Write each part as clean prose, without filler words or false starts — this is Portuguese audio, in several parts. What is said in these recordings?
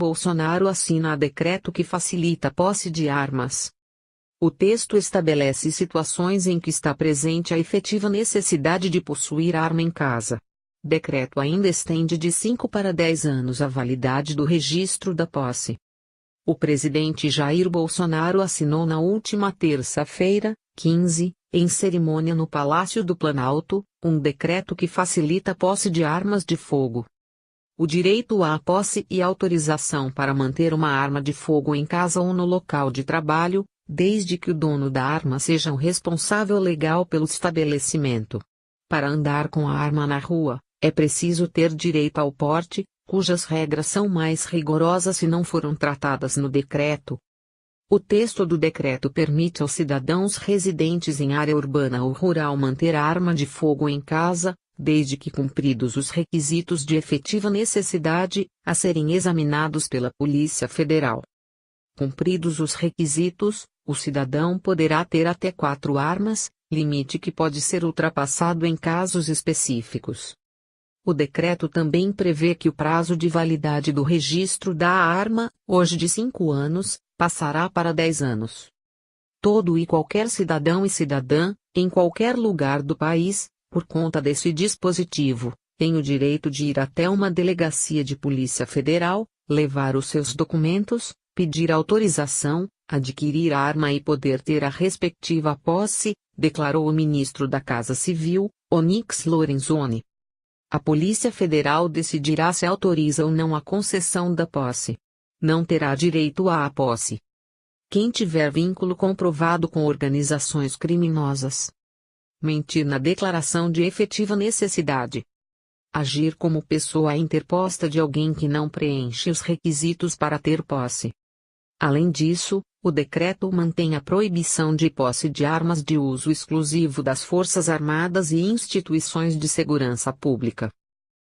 Bolsonaro assina decreto que facilita a posse de armas. O texto estabelece situações em que está presente a efetiva necessidade de possuir arma em casa. Decreto ainda estende de 5 para 10 anos a validade do registro da posse. O presidente Jair Bolsonaro assinou na última terça-feira, 15, em cerimônia no Palácio do Planalto, um decreto que facilita a posse de armas de fogo. O direito à posse e autorização para manter uma arma de fogo em casa ou no local de trabalho, desde que o dono da arma seja o responsável legal pelo estabelecimento. Para andar com a arma na rua, é preciso ter direito ao porte, cujas regras são mais rigorosas se não foram tratadas no decreto. O texto do decreto permite aos cidadãos residentes em área urbana ou rural manter a arma de fogo em casa, desde que cumpridos os requisitos de efetiva necessidade, a serem examinados pela Polícia Federal. Cumpridos os requisitos, o cidadão poderá ter até 4 armas, limite que pode ser ultrapassado em casos específicos. O decreto também prevê que o prazo de validade do registro da arma, hoje de 5 anos, passará para 10 anos. Todo e qualquer cidadão e cidadã, em qualquer lugar do país, por conta desse dispositivo, tem o direito de ir até uma delegacia de Polícia Federal, levar os seus documentos, pedir autorização, adquirir a arma e poder ter a respectiva posse, declarou o ministro da Casa Civil, Onyx Lorenzoni. A Polícia Federal decidirá se autoriza ou não a concessão da posse. Não terá direito à posse quem tiver vínculo comprovado com organizações criminosas. Mentir na declaração de efetiva necessidade. Agir como pessoa interposta de alguém que não preenche os requisitos para ter posse. Além disso, o decreto mantém a proibição de posse de armas de uso exclusivo das Forças Armadas e instituições de segurança pública.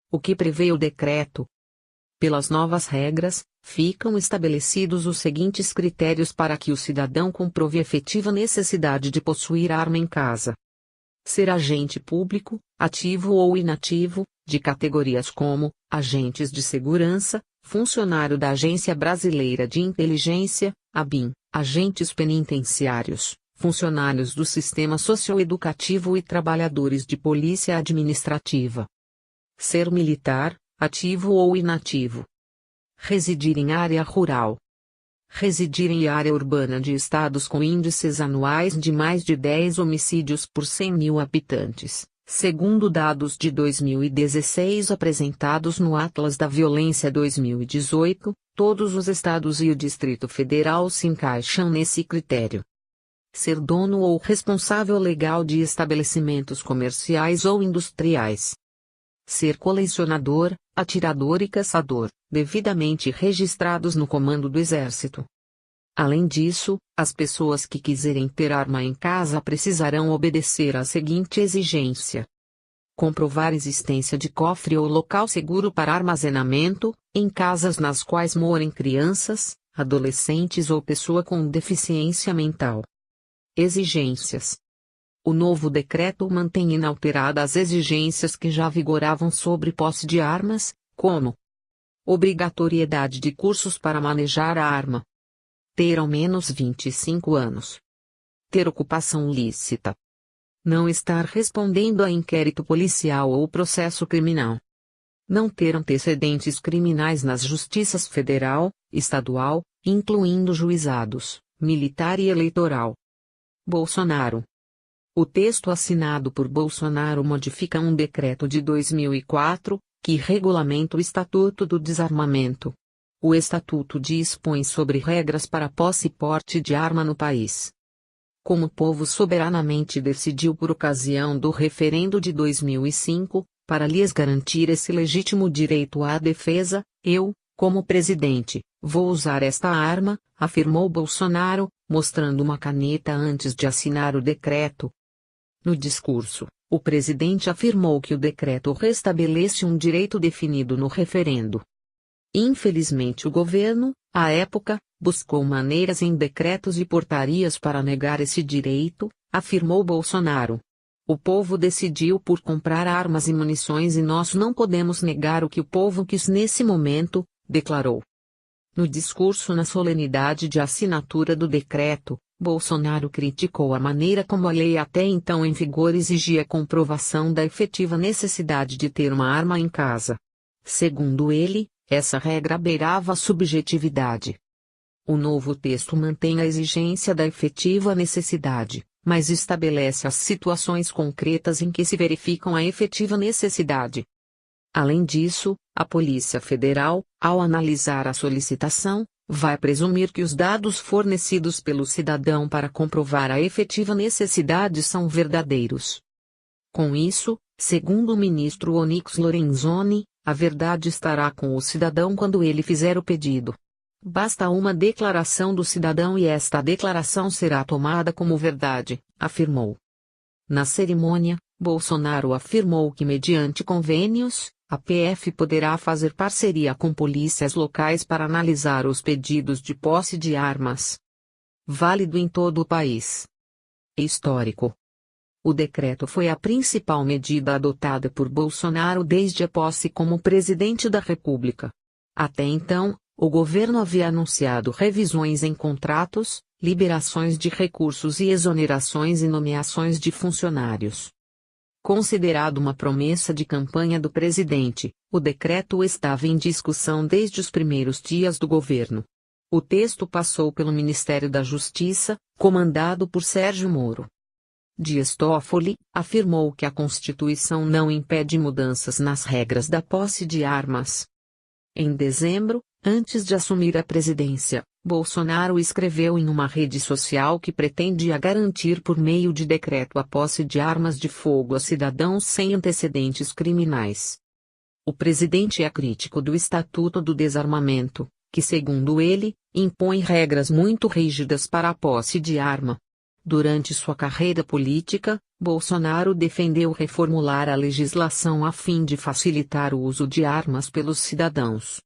O que prevê o decreto? Pelas novas regras, ficam estabelecidos os seguintes critérios para que o cidadão comprove efetiva necessidade de possuir arma em casa. Ser agente público, ativo ou inativo, de categorias como agentes de segurança, funcionário da Agência Brasileira de Inteligência, ABIN, agentes penitenciários, funcionários do sistema socioeducativo e trabalhadores de polícia administrativa. Ser militar, ativo ou inativo. Residir em área rural. Residir em área urbana de estados com índices anuais de mais de 10 homicídios por 100 mil habitantes, segundo dados de 2016 apresentados no Atlas da Violência 2018, todos os estados e o Distrito Federal se encaixam nesse critério. Ser dono ou responsável legal de estabelecimentos comerciais ou industriais. Ser colecionador, atirador e caçador, devidamente registrados no Comando do Exército. Além disso, as pessoas que quiserem ter arma em casa precisarão obedecer à seguinte exigência: comprovar existência de cofre ou local seguro para armazenamento, em casas nas quais morem crianças, adolescentes ou pessoa com deficiência mental. Exigências. O novo decreto mantém inalteradas as exigências que já vigoravam sobre posse de armas, como obrigatoriedade de cursos para manejar a arma, ter ao menos 25 anos, ter ocupação lícita, não estar respondendo a inquérito policial ou processo criminal, não ter antecedentes criminais nas justiças federal, estadual, incluindo juizados, militar e eleitoral. Bolsonaro. O texto assinado por Bolsonaro modifica um decreto de 2004, que regulamenta o Estatuto do Desarmamento. O Estatuto dispõe sobre regras para posse e porte de arma no país. Como o povo soberanamente decidiu por ocasião do referendo de 2005, para lhes garantir esse legítimo direito à defesa, eu, como presidente, vou usar esta arma, afirmou Bolsonaro, mostrando uma caneta antes de assinar o decreto. No discurso, o presidente afirmou que o decreto restabelece um direito definido no referendo. Infelizmente, o governo, à época, buscou maneiras em decretos e portarias para negar esse direito, afirmou Bolsonaro. O povo decidiu por comprar armas e munições e nós não podemos negar o que o povo quis nesse momento, declarou. No discurso na solenidade de assinatura do decreto, Bolsonaro criticou a maneira como a lei até então em vigor exigia comprovação da efetiva necessidade de ter uma arma em casa. Segundo ele, essa regra beirava a subjetividade. O novo texto mantém a exigência da efetiva necessidade, mas estabelece as situações concretas em que se verificam a efetiva necessidade. Além disso, a Polícia Federal, ao analisar a solicitação, vai presumir que os dados fornecidos pelo cidadão para comprovar a efetiva necessidade são verdadeiros. Com isso, segundo o ministro Onyx Lorenzoni, a verdade estará com o cidadão quando ele fizer o pedido. Basta uma declaração do cidadão e esta declaração será tomada como verdade, afirmou. Na cerimônia, Bolsonaro afirmou que mediante convênios, a PF poderá fazer parceria com polícias locais para analisar os pedidos de posse de armas. Válido em todo o país. Histórico. O decreto foi a principal medida adotada por Bolsonaro desde a posse como presidente da República. Até então, o governo havia anunciado revisões em contratos, liberações de recursos e exonerações e nomeações de funcionários. Considerado uma promessa de campanha do presidente, o decreto estava em discussão desde os primeiros dias do governo. O texto passou pelo Ministério da Justiça, comandado por Sérgio Moro. Dias Toffoli afirmou que a Constituição não impede mudanças nas regras da posse de armas. Em dezembro, antes de assumir a presidência, Bolsonaro escreveu em uma rede social que pretendia garantir por meio de decreto a posse de armas de fogo a cidadãos sem antecedentes criminais. O presidente é crítico do Estatuto do Desarmamento, que segundo ele, impõe regras muito rígidas para a posse de arma. Durante sua carreira política, Bolsonaro defendeu reformular a legislação a fim de facilitar o uso de armas pelos cidadãos.